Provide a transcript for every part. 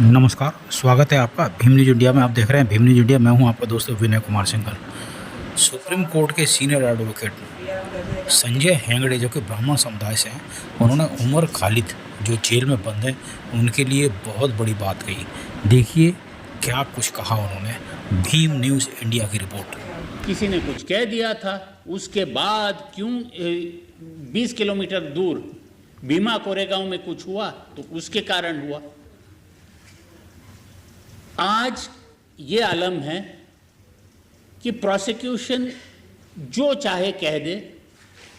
नमस्कार, स्वागत है आपका भीम न्यूज़ इंडिया में। आप देख रहे हैं भीम न्यूज़ इंडिया। मैं हूं आपका दोस्त विनय कुमार सिंघल। सुप्रीम कोर्ट के सीनियर एडवोकेट संजय हेगड़े, जो कि ब्राह्मण समुदाय से हैं, उन्होंने उमर खालिद, जो जेल में बंद हैं, उनके लिए बहुत बड़ी बात कही। देखिए क्या कुछ कहा उन्होंने। भीम न्यूज़ इंडिया की रिपोर्ट। किसी ने कुछ कह दिया था, उसके बाद क्यों 20 किलोमीटर दूर भीमा कोरेगांव में कुछ हुआ तो उसके कारण हुआ। आज ये आलम है कि प्रोसिक्यूशन जो चाहे कह दे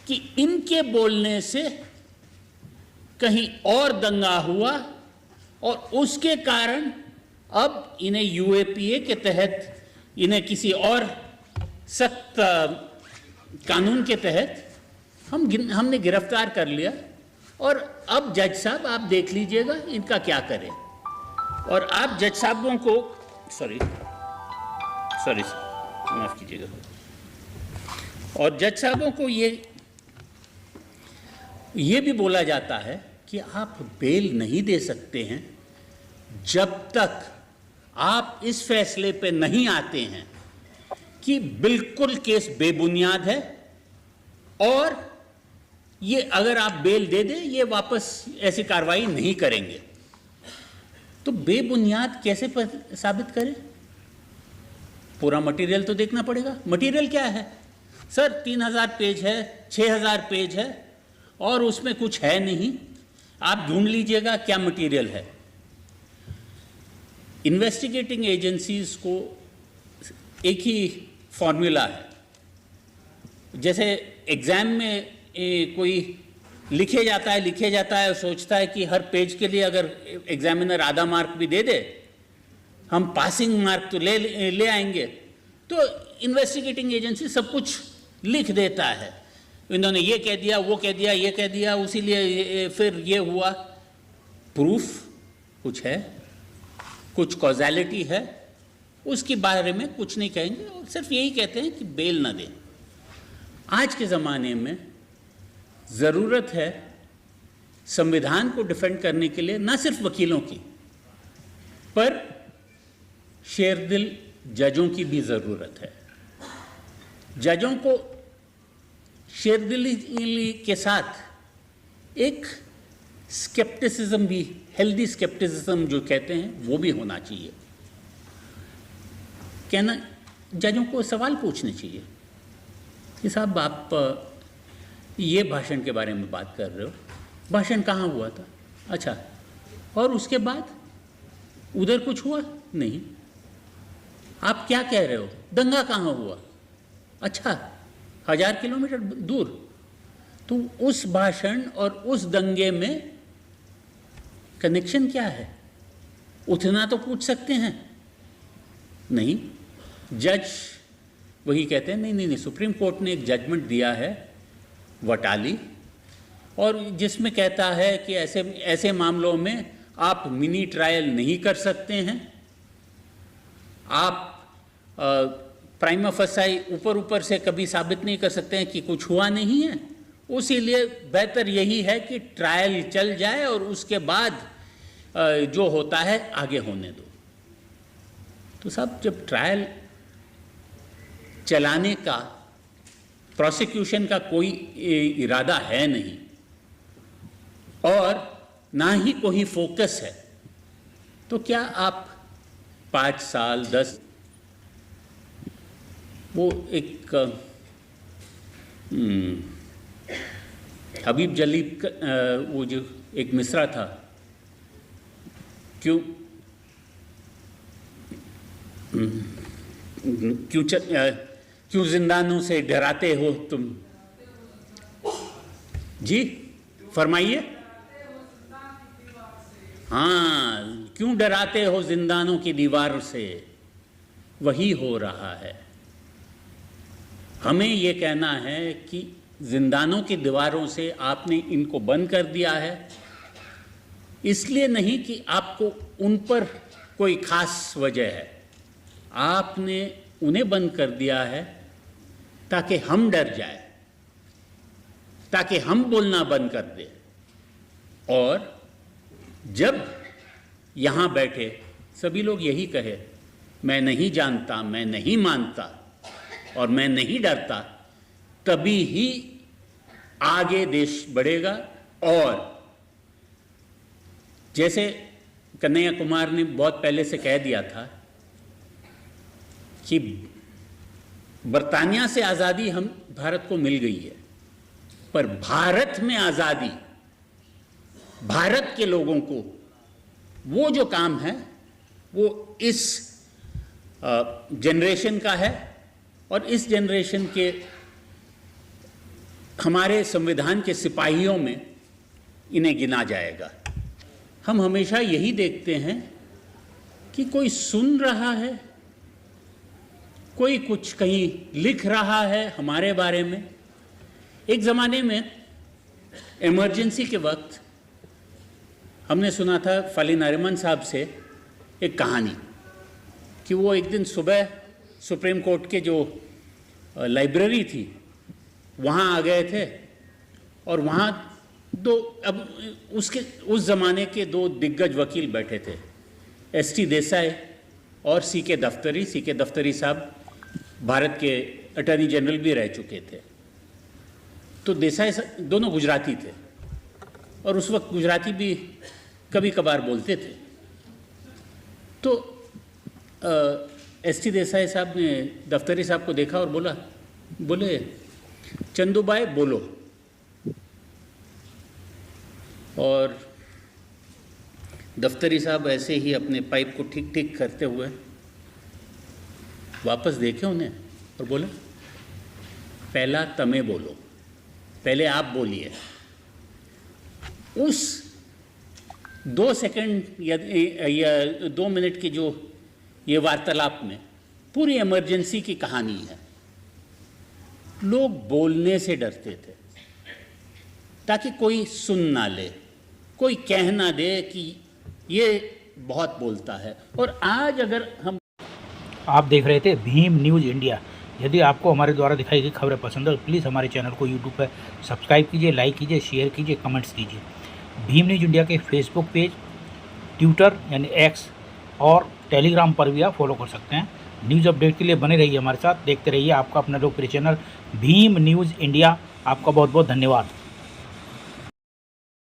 कि इनके बोलने से कहीं और दंगा हुआ और उसके कारण अब इन्हें यूएपीए के तहत, इन्हें किसी और सख्त कानून के तहत हमने गिरफ्तार कर लिया और अब जज साहब आप देख लीजिएगा इनका क्या करें। और आप जज साहबों को सॉरी माफ कीजिएगा, और जज साहबों को ये भी बोला जाता है कि आप बेल नहीं दे सकते हैं जब तक आप इस फैसले पे नहीं आते हैं कि बिल्कुल केस बेबुनियाद है और ये अगर आप बेल दे दें ये वापस ऐसी कार्रवाई नहीं करेंगे। तो बेबुनियाद कैसे साबित करें? पूरा मटेरियल तो देखना पड़ेगा। मटेरियल क्या है सर? 3000 पेज है, 6000 पेज है और उसमें कुछ है नहीं। आप ढूंढ लीजिएगा क्या मटेरियल है। इन्वेस्टिगेटिंग एजेंसीज को एक ही फॉर्मूला है। जैसे एग्जाम में कोई लिखे जाता है और सोचता है कि हर पेज के लिए अगर एग्जामिनर आधा मार्क भी दे दे हम पासिंग मार्क तो ले आएंगे। तो इन्वेस्टिगेटिंग एजेंसी सब कुछ लिख देता है, इन्होंने ये कह दिया, वो कह दिया, ये कह दिया, उसीलिए फिर ये हुआ। प्रूफ कुछ है, कुछ कॉजेलिटी है, उसके बारे में कुछ नहीं कहेंगे और सिर्फ यही कहते हैं कि बेल ना दें। आज के ज़माने में ज़रूरत है संविधान को डिफेंड करने के लिए न सिर्फ वकीलों की, पर शेरदिल जजों की भी ज़रूरत है। जजों को शेरदिली के साथ एक स्केप्टिसिज्म भी, हेल्दी स्केप्टिसिज्म जो कहते हैं, वो भी होना चाहिए। कहना जजों को सवाल पूछने चाहिए कि साहब आप ये भाषण के बारे में बात कर रहे हो, भाषण कहाँ हुआ था? अच्छा, और उसके बाद उधर कुछ हुआ नहीं। आप क्या कह रहे हो? दंगा कहाँ हुआ? अच्छा, 1000 किलोमीटर दूर। तो उस भाषण और उस दंगे में कनेक्शन क्या है? उतना तो पूछ सकते हैं। नहीं, जज वही कहते हैं नहीं, सुप्रीम कोर्ट ने एक जजमेंट दिया है वटाली, और जिसमें कहता है कि ऐसे मामलों में आप मिनी ट्रायल नहीं कर सकते हैं। आप प्राइमा फसाई ऊपर से कभी साबित नहीं कर सकते हैं कि कुछ हुआ नहीं है। उसीलिए बेहतर यही है कि ट्रायल चल जाए और उसके बाद जो होता है आगे होने दो। तो साहब, जब ट्रायल चलाने का प्रोसिक्यूशन का कोई इरादा है नहीं और ना ही कोई फोकस है, तो क्या आप 5 साल 10, वो एक हबीब जलीब वो जो एक मिसरा था, क्यों जिंदानों से डराते हो तुम? जी फरमाइए। हाँ, क्यों डराते हो जिंदानों की दीवार से? वही हो रहा है। हमें ये कहना है कि जिंदानों की दीवारों से आपने इनको बंद कर दिया है, इसलिए नहीं कि आपको उन पर कोई खास वजह है। आपने उन्हें बंद कर दिया है ताकि हम डर जाए, ताकि हम बोलना बंद कर दें। और जब यहाँ बैठे सभी लोग यही कहे, मैं नहीं जानता, मैं नहीं मानता और मैं नहीं डरता, तभी ही आगे देश बढ़ेगा। और जैसे कन्हैया कुमार ने बहुत पहले से कह दिया था कि बर्तानिया से आज़ादी हम भारत को मिल गई है, पर भारत में आज़ादी भारत के लोगों को वो जो काम है वो इस जनरेशन का है और इस जनरेशन के हमारे संविधान के सिपाहियों में इन्हें गिना जाएगा। हम हमेशा यही देखते हैं कि कोई सुन रहा है, कोई कुछ कहीं लिख रहा है हमारे बारे में। एक ज़माने में इमरजेंसी के वक्त हमने सुना था फली नरिमन साहब से एक कहानी कि वो एक दिन सुबह सुप्रीम कोर्ट के जो लाइब्रेरी थी वहाँ आ गए थे और वहाँ उस ज़माने के दो दिग्गज वकील बैठे थे, एस.टी. देसाई और सी.के. दफ्तरी साहब भारत के अटॉर्नी जनरल भी रह चुके थे। तो देसाई दोनों गुजराती थे और उस वक्त गुजराती भी कभी कभार बोलते थे। तो एस.टी. देसाई साहब ने दफ्तरी साहब को देखा और बोले चंदूभाई बोलो। और दफ्तरी साहब ऐसे ही अपने पाइप को ठीक ठीक करते हुए वापस देखे उन्हें और बोले पहला तमे बोलो, पहले आप बोलिए। उस 2 सेकंड या 2 मिनट की जो ये वार्तालाप में पूरी इमरजेंसी की कहानी है। लोग बोलने से डरते थे ताकि कोई सुन ना ले, कोई कह ना दे कि ये बहुत बोलता है। और आज अगर हम आप देख रहे थे भीम न्यूज़ इंडिया। यदि आपको हमारे द्वारा दिखाई गई खबरें पसंद है तो प्लीज़ हमारे चैनल को यूट्यूब पर सब्सक्राइब कीजिए, लाइक कीजिए, शेयर कीजिए, कमेंट्स कीजिए। भीम न्यूज़ इंडिया के फेसबुक पेज, ट्विटर यानी एक्स और टेलीग्राम पर भी आप फॉलो कर सकते हैं। न्यूज़ अपडेट के लिए बने रहिए हमारे साथ, देखते रहिए आपका अपना लोकप्रिय चैनल भीम न्यूज़ इंडिया। आपका बहुत बहुत धन्यवाद।